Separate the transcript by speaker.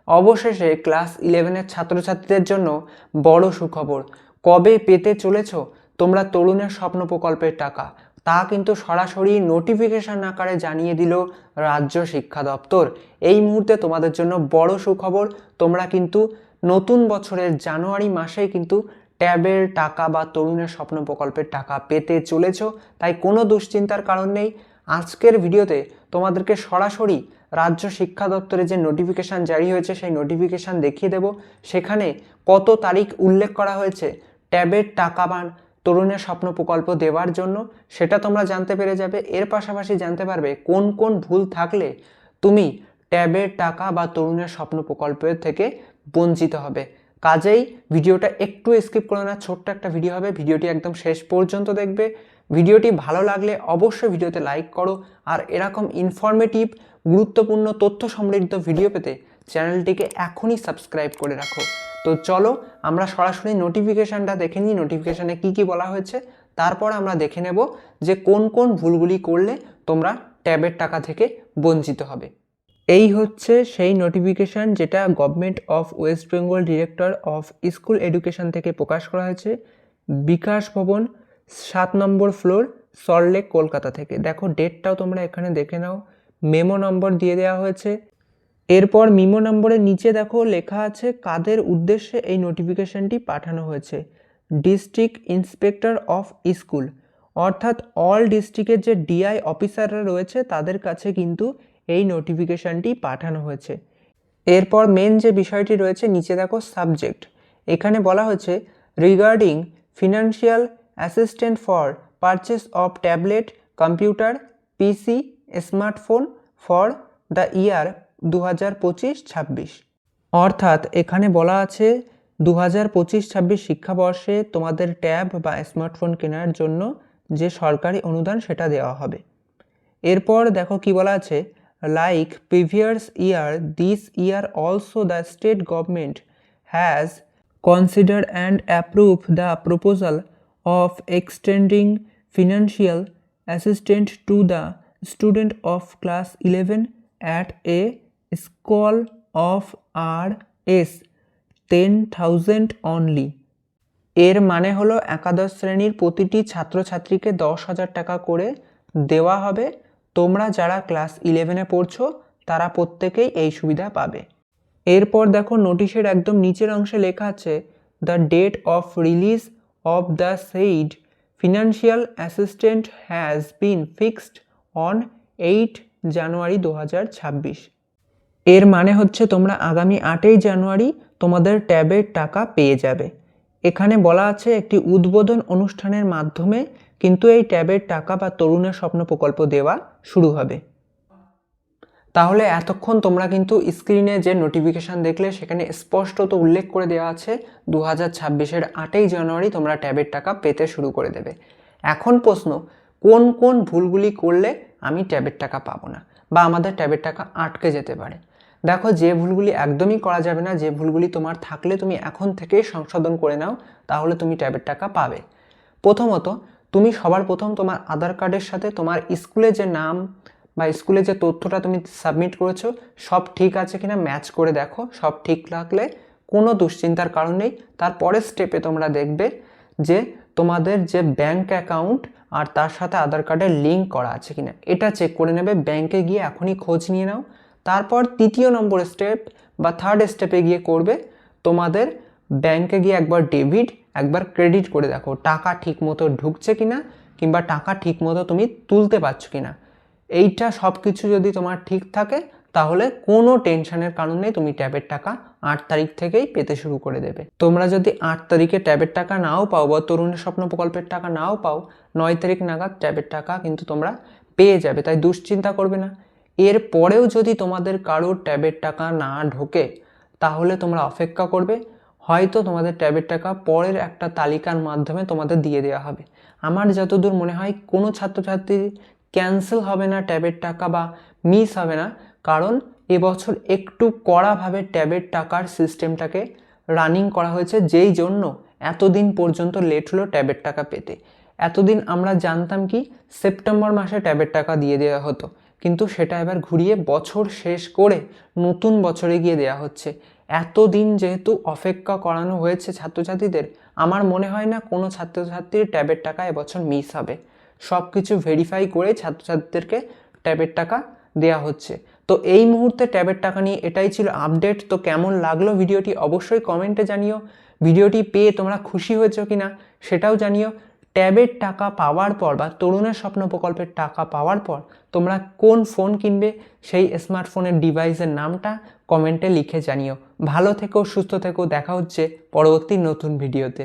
Speaker 1: অবশেষে ক্লাস 11-এর ছাত্রছাত্রীদের জন্য বড় সুখবর। কবে পেতে চলেছ তোমরা তরুণের স্বপ্ন প্রকল্পের টাকা, তা কিন্তু সরাসরি নোটিফিকেশন আকারে জানিয়ে দিল রাজ্য শিক্ষা দপ্তর। এই মুহূর্তে তোমাদের জন্য বড় সুখবর, তোমরা কিন্তু নতুন বছরের জানুয়ারি মাসেই কিন্তু ট্যাবের টাকা বা তরুণের স্বপ্ন প্রকল্পের টাকা পেতে চলেছ। তাই কোনো দুশ্চিন্তার কারণ নেই। আজকের ভিডিওতে তোমাদেরকে সরাসরি রাজ্য শিক্ষা দপ্তরে যে নোটিফিকেশান জারি হয়েছে সেই নোটিফিকেশান দেখিয়ে দেব। সেখানে কত তারিখ উল্লেখ করা হয়েছে ট্যাবের টাকা বা তরুণের স্বপ্ন প্রকল্প দেওয়ার জন্য, সেটা তোমরা জানতে পেরে যাবে। এর পাশাপাশি জানতে পারবে কোন কোন ভুল থাকলে তুমি ট্যাবের টাকা বা তরুণের স্বপ্ন প্রকল্পের থেকে বঞ্চিত হবে। কাজেই ভিডিওটা একটু স্কিপ করো না, ছোট্ট একটা ভিডিও হবে, ভিডিওটি একদম শেষ পর্যন্ত দেখবে। ভিডিওটি ভালো লাগলে অবশ্যই ভিডিওতে লাইক করো, আর এরকম ইনফরমেটিভ গুরুত্বপূর্ণ তথ্য সমৃদ্ধ ভিডিও পেতে চ্যানেলটিকে এখনই সাবস্ক্রাইব করে রাখো। তো চলো আমরা সরাসরি নোটিফিকেশানটা দেখে নিই, নোটিফিকেশানে কি কি বলা হয়েছে। তারপর আমরা দেখে নেব যে কোন কোন ভুলগুলি করলে তোমরা ট্যাবের টাকা থেকে বঞ্চিত হবে। এই হচ্ছে সেই নোটিফিকেশান যেটা government of West Bengal director of school education থেকে প্রকাশ করা হয়েছে, বিকাশ ভবন 7 নম্বর ফ্লোর, সল্টলেক, কলকাতা থেকে। দেখো ডেটটাও তোমরা এখানে দেখে নাও, মেমো নম্বর দিয়ে দেওয়া হয়েছে। এরপর মেমো নম্বরের নিচে দেখো লেখা আছে কাদের উদ্দেশ্যে এই নোটিফিকেশানটি পাঠানো হয়েছে। ডিস্ট্রিক্ট ইন্সপেক্টর অফ স্কুল, অর্থাৎ অল ডিস্ট্রিক্টের যে ডিআই অফিসাররা রয়েছে তাদের কাছে কিন্তু এই নোটিফিকেশানটি পাঠানো হয়েছে। এরপর মেন যে বিষয়টি রয়েছে নিচে দেখো সাবজেক্ট, এখানে বলা হয়েছে regarding financial assistant for purchase of tablet, computer, PC, smartphone for the year 2025-26। অর্থাৎ এখানে বলা আছে 2025-26 শিক্ষাবর্ষে তোমাদের ট্যাব বা স্মার্টফোন কেনার জন্য যে সরকারি অনুদান সেটা দেওয়া হবে। এরপর দেখো কি বলা আছে, like previous year this year also the state government has consider and approve the proposal of extending financial assistance to the student of class 11 at a school of Rs 10,000 only। এর মানে হলো একাদশ শ্রেণীর প্রতিটি ছাত্রছাত্রীকে 10,000 টাকা করে দেওয়া হবে। তোমরা যারা ক্লাস 11-এ পড়ছো তারা প্রত্যেকেই এই সুবিধা পাবে। এরপর দেখো নোটিশের একদম নিচের অংশে লেখা আছে the date of release of the said financial assistant has been fixed on 8 January 2026। এর মানে হচ্ছে তোমরা আগামী 8ই জানুয়ারি তোমাদের ট্যাবের টাকা পেয়ে যাবে। এখানে বলা আছে একটি উদ্বোধন অনুষ্ঠানের মাধ্যমে কিন্তু এই ট্যাবের টাকা বা তরুণের স্বপ্ন প্রকল্প দেওয়া শুরু হবে। তাহলে এতক্ষণ তোমরা কিন্তু স্ক্রিনে যে নোটিফিকেশান দেখলে সেখানে স্পষ্টত উল্লেখ করে দেওয়া আছে 2026-এর 8ই জানুয়ারি তোমরা ট্যাবের টাকা পেতে শুরু করে দেবে। এখন প্রশ্ন, কোন কোন ভুলগুলি করলে আমি ট্যাবের টাকা পাবো না বা আমাদের ট্যাবের টাকা আটকে যেতে পারে। দেখো যে ভুলগুলি একদমই করা যাবে না, যে ভুলগুলি তোমার থাকলে তুমি এখন থেকেই সংশোধন করে নাও, তাহলে তুমি ট্যাবের টাকা পাবে। প্রথমত, তুমি সবার প্রথম তোমার আধার কার্ডের সাথে তোমার স্কুলে যে নাম বা স্কুলে যে তথ্যটা তুমি সাবমিট করেছো সব ঠিক আছে কিনা ম্যাচ করে দেখো। সব ঠিক থাকলে কোনো দুশ্চিন্তার কারণ নেই। তারপরের স্টেপে তোমরা দেখবে যে তোমাদের যে ব্যাংক অ্যাকাউন্ট আর তার সাথে আধার কার্ডের লিঙ্ক করা আছে কিনা এটা চেক করে নেবে। ব্যাংকে গিয়ে এখনই খোঁজ নিয়ে নাও। তারপর তৃতীয় নম্বর স্টেপ বা থার্ড স্টেপে গিয়ে করবে তোমাদের ব্যাংকে গিয়ে একবার ডেবিট একবার ক্রেডিট করে দেখো টাকা ঠিক মতো ঢুকছে কিনা কিংবা টাকা ঠিক মতো তুমি তুলতে পারছো কিনা। এইটা সব কিছু যদি তোমার ঠিক থাকে তাহলে কোনো টেনশনের কারণ নেই, তুমি ট্যাবের টাকা 8 তারিখ থেকেই পেতে শুরু করে দেবে। তোমরা যদি 8 তারিখে ট্যাবের টাকা নাও পাও বা তরুণের স্বপ্ন প্রকল্পের টাকা নাও পাও, 9 তারিখ নাগাদ ট্যাবের টাকা কিন্তু তোমরা পেয়ে যাবে, তাই দুশ্চিন্তা করবে না। এর পরেও যদি তোমাদের কারোর ট্যাবের টাকা না ঢোকে তাহলে তোমরা অপেক্ষা করবে, হয়তো তোমাদের ট্যাবের টাকা পরের একটা তালিকার মাধ্যমে তোমাদের দিয়ে দেওয়া হবে। আমার যতদূর মনে হয় কোনো ছাত্রছাত্রীর ক্যান্সেল হবে না ট্যাবের টাকা বা মিস হবে না, কারণ এবছর একটু কড়াভাবে ট্যাবের টাকার সিস্টেমটাকে রানিং করা হয়েছে, যেই জন্য এতদিন পর্যন্ত লেট হলো ট্যাবের টাকা পেতে। এতদিন আমরা জানতাম কি সেপ্টেম্বর মাসে ট্যাবের টাকা দিয়ে দেওয়া হতো, কিন্তু সেটা এবার ঘুরিয়ে বছর শেষ করে নতুন বছরে গিয়ে দেওয়া হচ্ছে। এতদিন যেহেতু অপেক্ষা করানো হয়েছে ছাত্রছাত্রীদের, আমার মনে হয় না কোনো ছাত্রছাত্রীর ট্যাবের টাকা এবছর মিস হবে। সব কিছু ভেরিফাই করে ছাত্রছাত্রীদেরকে ট্যাবের টাকা দেওয়া হচ্ছে। তো এই মুহূর্তে ট্যাবের টাকা নিয়ে এটাই ছিল আপডেট। তো কেমন লাগলো ভিডিওটি অবশ্যই কমেন্টে জানিও। ভিডিওটি পেয়ে তোমরা খুশি হয়েছো কিনা সেটাও জানিও। ট্যাবের টাকা পাওয়ার পর বা তরুণের স্বপ্ন প্রকল্পের টাকা পাওয়ার পর তোমরা কোন ফোন কিনবে সেই স্মার্টফোনের ডিভাইসের নামটা কমেন্টে লিখে জানিও। ভালো থেকো, সুস্থ থেকো, দেখা হচ্ছে পরবর্তী নতুন ভিডিওতে।